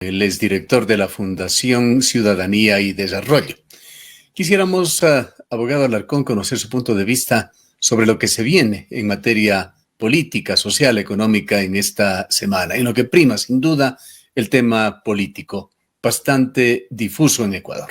Él es director de la Fundación Ciudadanía y Desarrollo. Quisiéramos, abogado Alarcón, conocer su punto de vista sobre lo que se viene en materia política, social, económica en esta semana, en lo que prima, sin duda, el tema político, bastante difuso en Ecuador.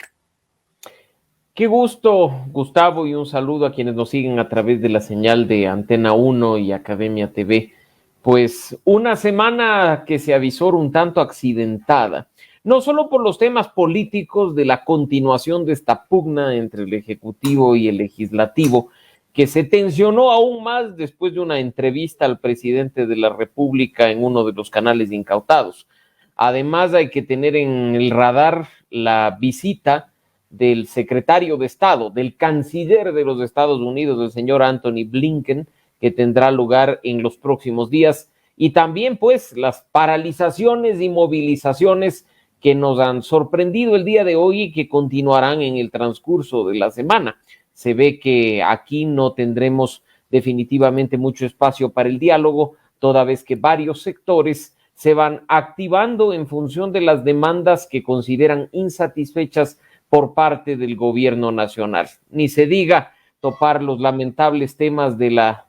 Qué gusto, Gustavo, y un saludo a quienes nos siguen a través de la señal de Antena 1 y Academia TV. Pues una semana que se avisora un tanto accidentada, no solo por los temas políticos de la continuación de esta pugna entre el Ejecutivo y el Legislativo, que se tensionó aún más después de una entrevista al presidente de la República en uno de los canales incautados. Además, hay que tener en el radar la visita del secretario de Estado, del canciller de los Estados Unidos, el señor Anthony Blinken, que tendrá lugar en los próximos días, y también pues las paralizaciones y movilizaciones que nos han sorprendido el día de hoy y que continuarán en el transcurso de la semana. Se ve que aquí no tendremos definitivamente mucho espacio para el diálogo, toda vez que varios sectores se van activando en función de las demandas que consideran insatisfechas por parte del gobierno nacional. Ni se diga topar los lamentables temas de la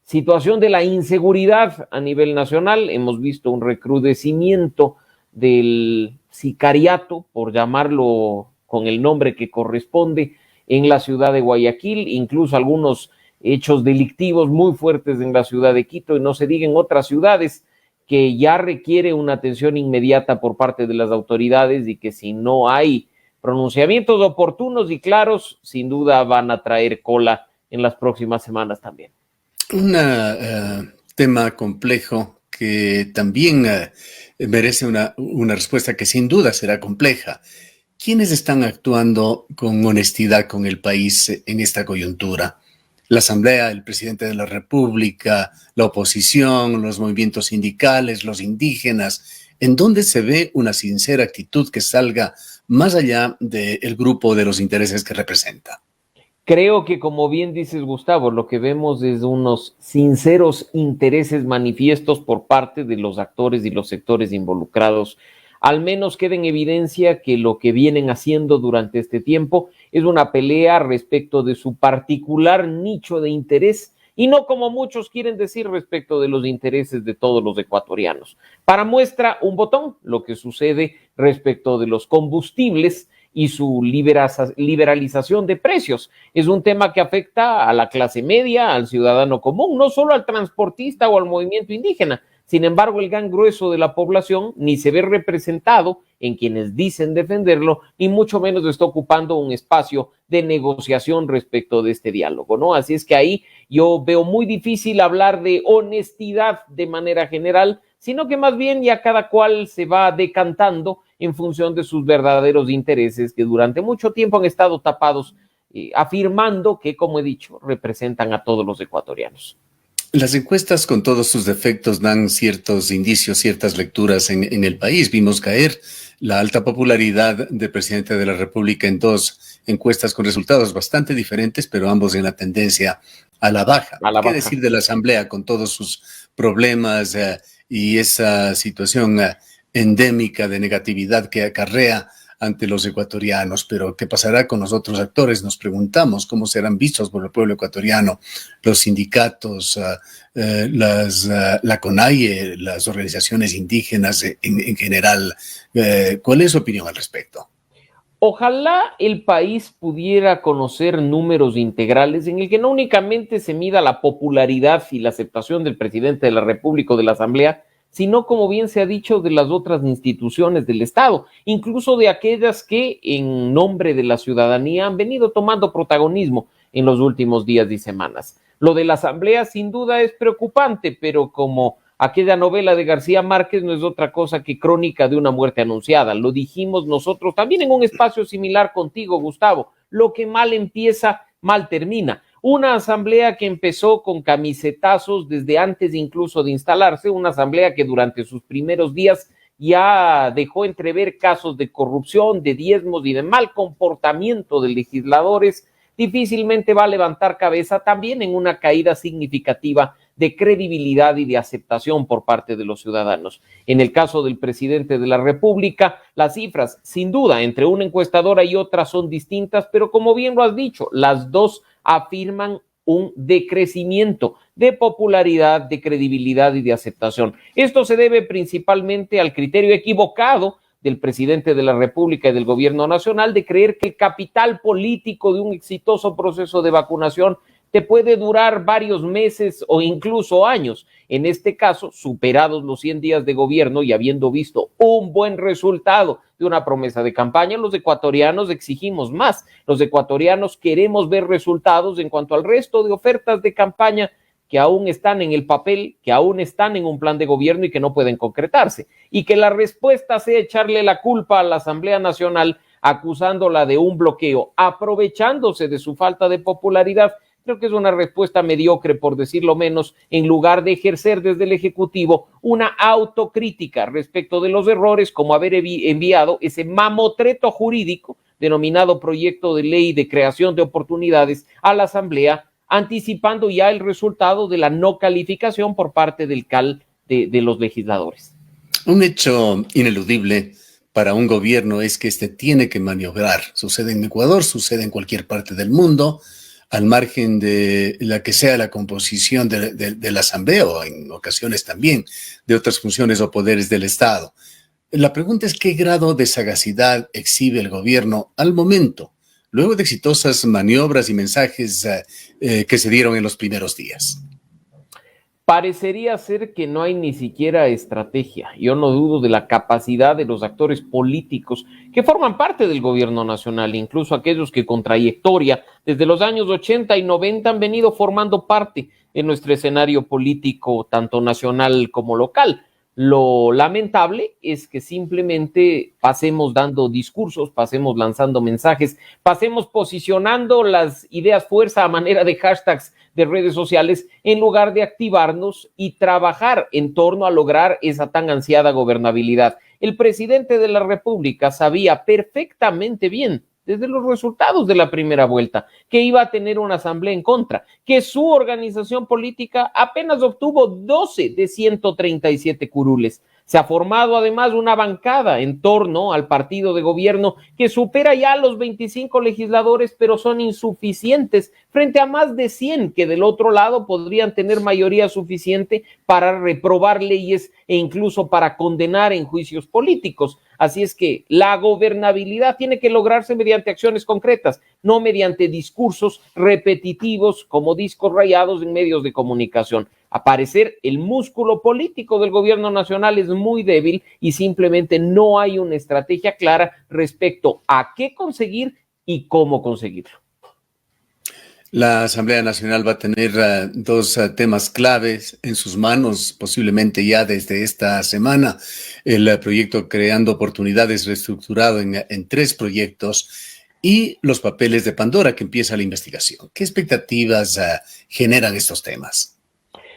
situación de la inseguridad a nivel nacional. Hemos visto un recrudecimiento del sicariato, por llamarlo con el nombre que corresponde, en la ciudad de Guayaquil, incluso algunos hechos delictivos muy fuertes en la ciudad de Quito, y no se diga en otras ciudades, que ya requiere una atención inmediata por parte de las autoridades y que si no hay pronunciamientos oportunos y claros, sin duda van a traer cola en las próximas semanas también. Un tema complejo que también merece una respuesta que sin duda será compleja. ¿Quiénes están actuando con honestidad con el país en esta coyuntura? La Asamblea, el presidente de la República, la oposición, los movimientos sindicales, los indígenas. ¿En dónde se ve una sincera actitud que salga más allá del grupo de los intereses que representa? Creo que, como bien dices, Gustavo, lo que vemos es unos sinceros intereses manifiestos por parte de los actores y los sectores involucrados. Al menos queda en evidencia que lo que vienen haciendo durante este tiempo es una pelea respecto de su particular nicho de interés y no como muchos quieren decir respecto de los intereses de todos los ecuatorianos. Para muestra un botón, lo que sucede respecto de los combustibles y su liberalización de precios. Es un tema que afecta a la clase media, al ciudadano común, no solo al transportista o al movimiento indígena. Sin embargo, el gran grueso de la población ni se ve representado en quienes dicen defenderlo, ni mucho menos está ocupando un espacio de negociación respecto de este diálogo, ¿no? Así es que ahí yo veo muy difícil hablar de honestidad de manera general, sino que más bien ya cada cual se va decantando en función de sus verdaderos intereses que durante mucho tiempo han estado tapados, afirmando que, como he dicho, representan a todos los ecuatorianos. Las encuestas, con todos sus defectos, dan ciertos indicios, ciertas lecturas en el país. Vimos caer la alta popularidad del presidente de la República en dos encuestas con resultados bastante diferentes, pero ambos en la tendencia a la baja. ¿Qué decir de la Asamblea con todos sus problemas y esa situación endémica de negatividad que acarrea ante los ecuatorianos? Pero ¿qué pasará con los otros actores? Nos preguntamos cómo serán vistos por el pueblo ecuatoriano, los sindicatos, la CONAIE, las organizaciones indígenas en general. ¿Cuál es su opinión al respecto? Ojalá el país pudiera conocer números integrales en el que no únicamente se mida la popularidad y la aceptación del presidente de la República o de la Asamblea, sino, como bien se ha dicho, de las otras instituciones del Estado, incluso de aquellas que, en nombre de la ciudadanía, han venido tomando protagonismo en los últimos días y semanas. Lo de la Asamblea, sin duda, es preocupante, pero como aquella novela de García Márquez, no es otra cosa que crónica de una muerte anunciada. Lo dijimos nosotros también en un espacio similar contigo, Gustavo. Lo que mal empieza, mal termina. Una asamblea que empezó con camisetazos desde antes incluso de instalarse, una asamblea que durante sus primeros días ya dejó entrever casos de corrupción, de diezmos y de mal comportamiento de legisladores, difícilmente va a levantar cabeza también en una caída significativa de credibilidad y de aceptación por parte de los ciudadanos. En el caso del presidente de la República, las cifras, sin duda, entre una encuestadora y otra son distintas, pero como bien lo has dicho, las dos afirman un decrecimiento de popularidad, de credibilidad y de aceptación. Esto se debe principalmente al criterio equivocado del presidente de la República y del gobierno nacional de creer que el capital político de un exitoso proceso de vacunación te puede durar varios meses o incluso años. En este caso, superados los 100 días de gobierno y habiendo visto un buen resultado de una promesa de campaña, los ecuatorianos exigimos más. Los ecuatorianos queremos ver resultados en cuanto al resto de ofertas de campaña que aún están en el papel, que aún están en un plan de gobierno y que no pueden concretarse. Y que la respuesta sea echarle la culpa a la Asamblea Nacional acusándola de un bloqueo, aprovechándose de su falta de popularidad. Creo que es una respuesta mediocre, por decirlo menos, en lugar de ejercer desde el Ejecutivo una autocrítica respecto de los errores, como haber enviado ese mamotreto jurídico denominado proyecto de ley de creación de oportunidades a la Asamblea, anticipando ya el resultado de la no calificación por parte del CAL de los legisladores. Un hecho ineludible para un gobierno es que tiene que maniobrar. Sucede en Ecuador, sucede en cualquier parte del mundo, al margen de la que sea la composición de la Asamblea o en ocasiones también de otras funciones o poderes del Estado. La pregunta es qué grado de sagacidad exhibe el gobierno al momento, luego de exitosas maniobras y mensajes que se dieron en los primeros días. Parecería ser que no hay ni siquiera estrategia. Yo no dudo de la capacidad de los actores políticos que forman parte del gobierno nacional, incluso aquellos que con trayectoria desde los años 80 y 90 han venido formando parte de nuestro escenario político, tanto nacional como local. Lo lamentable es que simplemente pasemos dando discursos, pasemos lanzando mensajes, pasemos posicionando las ideas fuerza a manera de hashtags de redes sociales en lugar de activarnos y trabajar en torno a lograr esa tan ansiada gobernabilidad. El presidente de la República sabía perfectamente bien desde los resultados de la primera vuelta, que iba a tener una asamblea en contra, que su organización política apenas obtuvo 12 de 137 curules. Se ha formado además una bancada en torno al partido de gobierno que supera ya los 25 legisladores, pero son insuficientes frente a más de 100 que del otro lado podrían tener mayoría suficiente para reprobar leyes e incluso para condenar en juicios políticos. Así es que la gobernabilidad tiene que lograrse mediante acciones concretas, no mediante discursos repetitivos como discos rayados en medios de comunicación. A parecer, el músculo político del gobierno nacional es muy débil y simplemente no hay una estrategia clara respecto a qué conseguir y cómo conseguirlo. La Asamblea Nacional va a tener dos temas claves en sus manos, posiblemente ya desde esta semana. El proyecto Creando Oportunidades, reestructurado en 3 proyectos, y los papeles de Pandora, que empieza la investigación. ¿Qué expectativas generan estos temas?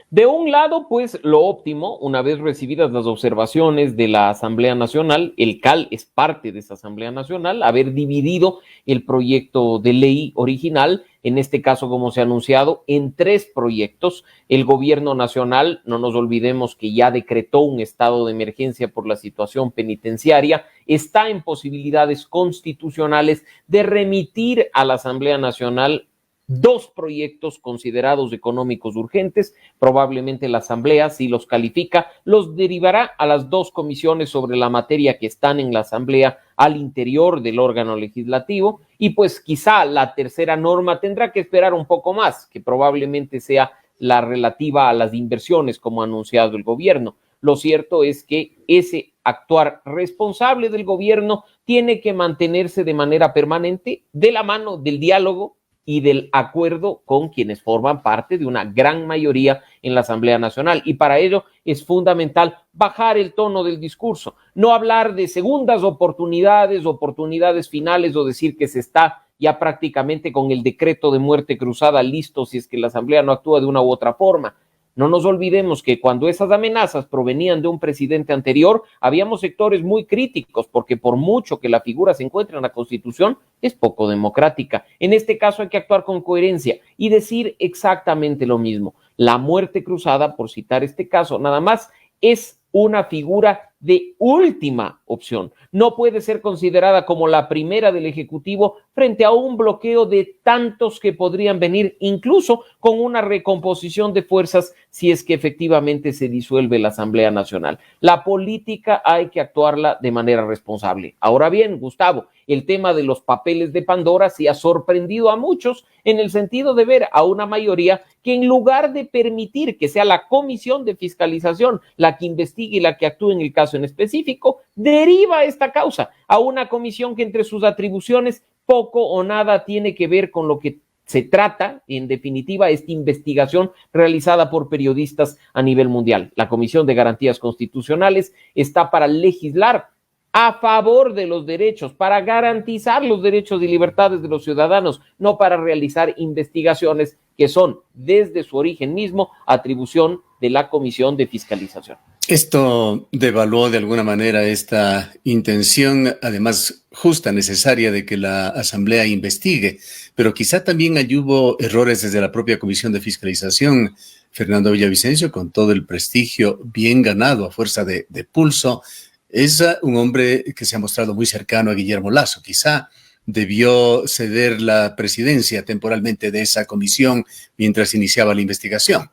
De un lado, pues lo óptimo, una vez recibidas las observaciones de la Asamblea Nacional, el CAL es parte de esa Asamblea Nacional, haber dividido el proyecto de ley original, en este caso, como se ha anunciado, en 3 proyectos. El gobierno nacional, no nos olvidemos que ya decretó un estado de emergencia por la situación penitenciaria, está en posibilidades constitucionales de remitir a la Asamblea Nacional 2 proyectos considerados económicos urgentes. Probablemente la Asamblea, si los califica, los derivará a las 2 comisiones sobre la materia que están en la Asamblea al interior del órgano legislativo, y pues quizá la tercera norma tendrá que esperar un poco más, que probablemente sea la relativa a las inversiones, como ha anunciado el gobierno. Lo cierto es que ese actuar responsable del gobierno tiene que mantenerse de manera permanente de la mano del diálogo y del acuerdo con quienes forman parte de una gran mayoría en la Asamblea Nacional. Y para ello es fundamental bajar el tono del discurso, no hablar de segundas oportunidades, oportunidades finales, o decir que se está ya prácticamente con el decreto de muerte cruzada listo si es que la Asamblea no actúa de una u otra forma. No nos olvidemos que cuando esas amenazas provenían de un presidente anterior, habíamos sectores muy críticos, porque por mucho que la figura se encuentre en la Constitución, es poco democrática. En este caso hay que actuar con coherencia y decir exactamente lo mismo. La muerte cruzada, por citar este caso, nada más es una figura de última opción. No puede ser considerada como la primera del Ejecutivo frente a un bloqueo de tantos que podrían venir, incluso con una recomposición de fuerzas si es que efectivamente se disuelve la Asamblea Nacional. La política hay que actuarla de manera responsable. Ahora bien, Gustavo, el tema de los papeles de Pandora sí ha sorprendido a muchos en el sentido de ver a una mayoría que en lugar de permitir que sea la Comisión de Fiscalización la que investigue y la que actúe en el caso en específico, deriva esta causa a una comisión que entre sus atribuciones poco o nada tiene que ver con lo que se trata, en definitiva, esta investigación realizada por periodistas a nivel mundial. La Comisión de Garantías Constitucionales está para legislar a favor de los derechos, para garantizar los derechos y libertades de los ciudadanos, no para realizar investigaciones que son, desde su origen mismo, atribución de la Comisión de Fiscalización. Esto devaluó de alguna manera esta intención, además justa, necesaria, de que la Asamblea investigue, pero quizá también hubo errores desde la propia Comisión de Fiscalización. Fernando Villavicencio, con todo el prestigio bien ganado a fuerza de pulso, es un hombre que se ha mostrado muy cercano a Guillermo Lasso. Quizá debió ceder la presidencia temporalmente de esa comisión mientras iniciaba la investigación.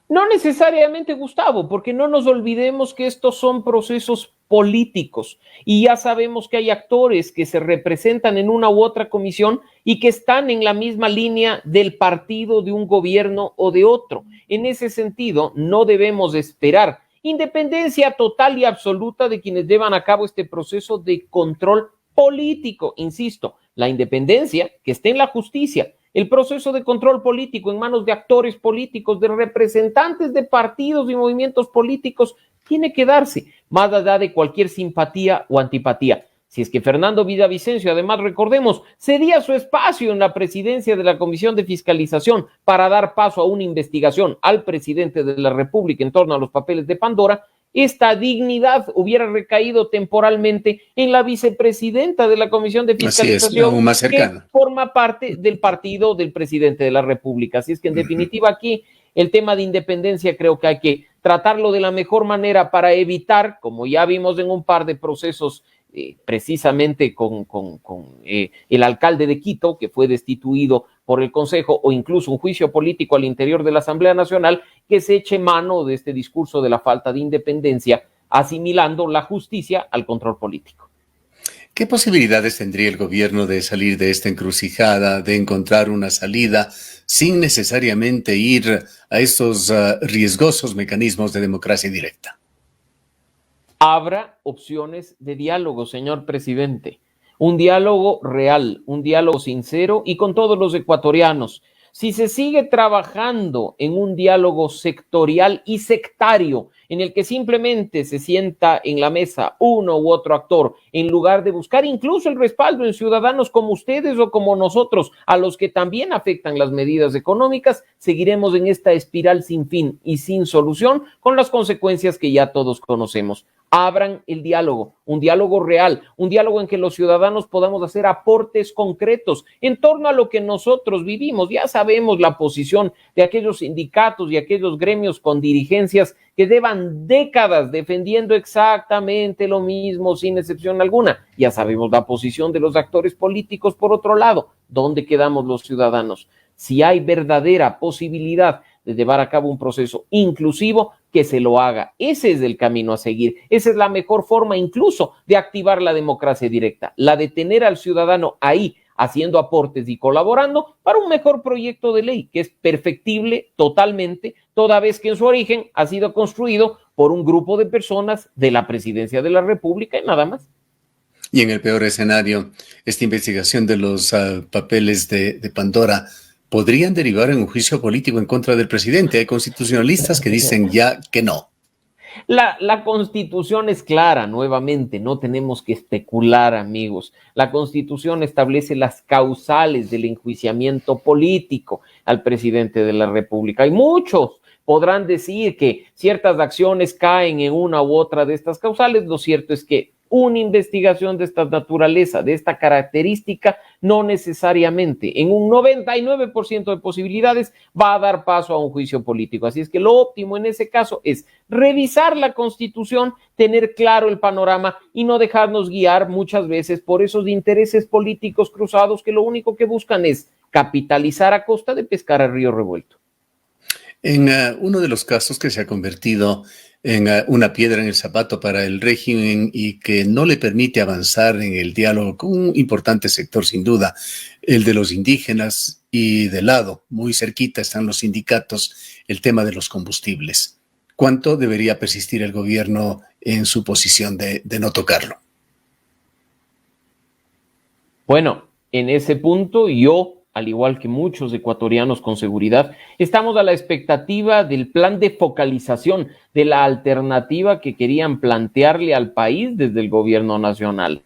No necesariamente, Gustavo, porque no nos olvidemos que estos son procesos políticos y ya sabemos que hay actores que se representan en una u otra comisión y que están en la misma línea del partido de un gobierno o de otro. En ese sentido, no debemos esperar independencia total y absoluta de quienes llevan a cabo este proceso de control político. Insisto, la independencia que esté en la justicia. El proceso de control político en manos de actores políticos, de representantes de partidos y movimientos políticos, tiene que darse, más allá de cualquier simpatía o antipatía. Si es que Fernando Villavicencio, además recordemos, cedía su espacio en la presidencia de la Comisión de Fiscalización para dar paso a una investigación al presidente de la República en torno a los papeles de Pandora, esta dignidad hubiera recaído temporalmente en la vicepresidenta de la Comisión de Fiscalización, aún más cercano, que forma parte del partido del presidente de la República. Así es que en definitiva aquí el tema de independencia creo que hay que tratarlo de la mejor manera para evitar, como ya vimos en un par de procesos, precisamente con el alcalde de Quito, que fue destituido por el Consejo, o incluso un juicio político al interior de la Asamblea Nacional, que se eche mano de este discurso de la falta de independencia, asimilando la justicia al control político. ¿Qué posibilidades tendría el gobierno de salir de esta encrucijada, de encontrar una salida sin necesariamente ir a estos riesgosos mecanismos de democracia directa? Habrá opciones de diálogo, señor presidente. Un diálogo real, un diálogo sincero y con todos los ecuatorianos. Si se sigue trabajando en un diálogo sectorial y sectario, en el que simplemente se sienta en la mesa uno u otro actor, en lugar de buscar incluso el respaldo en ciudadanos como ustedes o como nosotros, a los que también afectan las medidas económicas, seguiremos en esta espiral sin fin y sin solución, con las consecuencias que ya todos conocemos. Abran el diálogo, un diálogo real, un diálogo en que los ciudadanos podamos hacer aportes concretos en torno a lo que nosotros vivimos. Ya sabemos la posición de aquellos sindicatos y aquellos gremios con dirigencias que llevan décadas defendiendo exactamente lo mismo sin excepción alguna. Ya sabemos la posición de los actores políticos por otro lado. ¿Dónde quedamos los ciudadanos? Si hay verdadera posibilidad de llevar a cabo un proceso inclusivo, que se lo haga. Ese es el camino a seguir. Esa es la mejor forma incluso de activar la democracia directa, la de tener al ciudadano ahí haciendo aportes y colaborando para un mejor proyecto de ley que es perfectible totalmente, toda vez que en su origen ha sido construido por un grupo de personas de la Presidencia de la República y nada más. Y en el peor escenario, esta investigación de los papeles de Pandora podrían derivar en un juicio político en contra del presidente. Hay constitucionalistas que dicen ya que no. La Constitución es clara, nuevamente, no tenemos que especular, amigos. La Constitución establece las causales del enjuiciamiento político al presidente de la República. Hay muchos podrán decir que ciertas acciones caen en una u otra de estas causales. Lo cierto es que una investigación de esta naturaleza, de esta característica, no necesariamente, en un 99% de posibilidades, va a dar paso a un juicio político. Así es que lo óptimo en ese caso es revisar la Constitución, tener claro el panorama y no dejarnos guiar muchas veces por esos intereses políticos cruzados que lo único que buscan es capitalizar a costa de pescar a río revuelto. En uno de los casos que se ha convertido en una piedra en el zapato para el régimen y que no le permite avanzar en el diálogo con un importante sector, sin duda, el de los indígenas, y de lado, muy cerquita, están los sindicatos, el tema de los combustibles. ¿Cuánto debería persistir el gobierno en su posición de no tocarlo? Bueno, en ese punto yo, al igual que muchos ecuatorianos con seguridad, estamos a la expectativa del plan de focalización, de la alternativa que querían plantearle al país desde el gobierno nacional.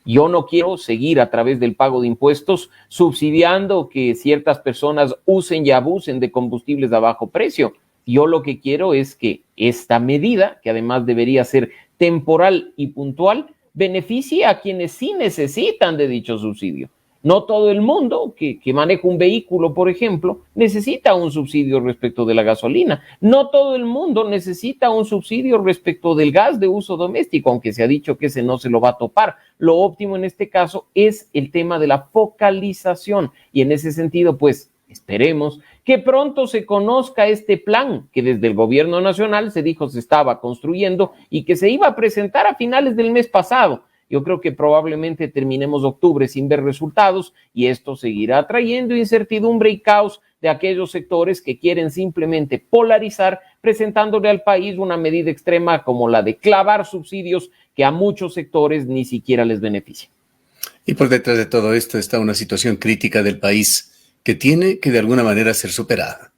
Yo no quiero seguir a través del pago de impuestos subsidiando que ciertas personas usen y abusen de combustibles a bajo precio. Yo lo que quiero es que esta medida, que además debería ser temporal y puntual, beneficie a quienes sí necesitan de dicho subsidio. No todo el mundo que maneja un vehículo, por ejemplo, necesita un subsidio respecto de la gasolina. No todo el mundo necesita un subsidio respecto del gas de uso doméstico, aunque se ha dicho que ese no se lo va a topar. Lo óptimo en este caso es el tema de la focalización. Y en ese sentido, pues, esperemos que pronto se conozca este plan que desde el gobierno nacional se dijo se estaba construyendo y que se iba a presentar a finales del mes pasado. Yo creo que probablemente terminemos octubre sin ver resultados y esto seguirá trayendo incertidumbre y caos de aquellos sectores que quieren simplemente polarizar, presentándole al país una medida extrema como la de clavar subsidios que a muchos sectores ni siquiera les benefician. Y por detrás de todo esto está una situación crítica del país que tiene que de alguna manera ser superada.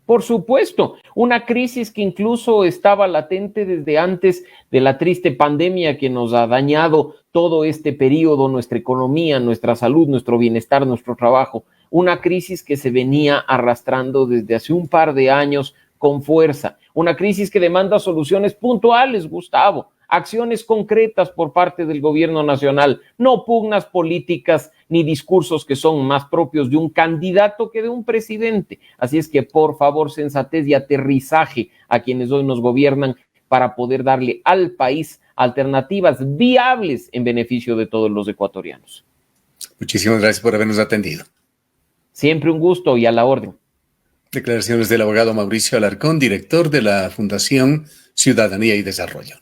Por supuesto, una crisis que incluso estaba latente desde antes de la triste pandemia que nos ha dañado todo este periodo, nuestra economía, nuestra salud, nuestro bienestar, nuestro trabajo. Una crisis que se venía arrastrando desde hace un par de años con fuerza. Una crisis que demanda soluciones puntuales, Gustavo, acciones concretas por parte del gobierno nacional, no pugnas políticas ni discursos que son más propios de un candidato que de un presidente. Así es que, por favor, sensatez y aterrizaje a quienes hoy nos gobiernan para poder darle al país alternativas viables en beneficio de todos los ecuatorianos. Muchísimas gracias por habernos atendido. Siempre un gusto y a la orden. Declaraciones del abogado Mauricio Alarcón, director de la Fundación Ciudadanía y Desarrollo.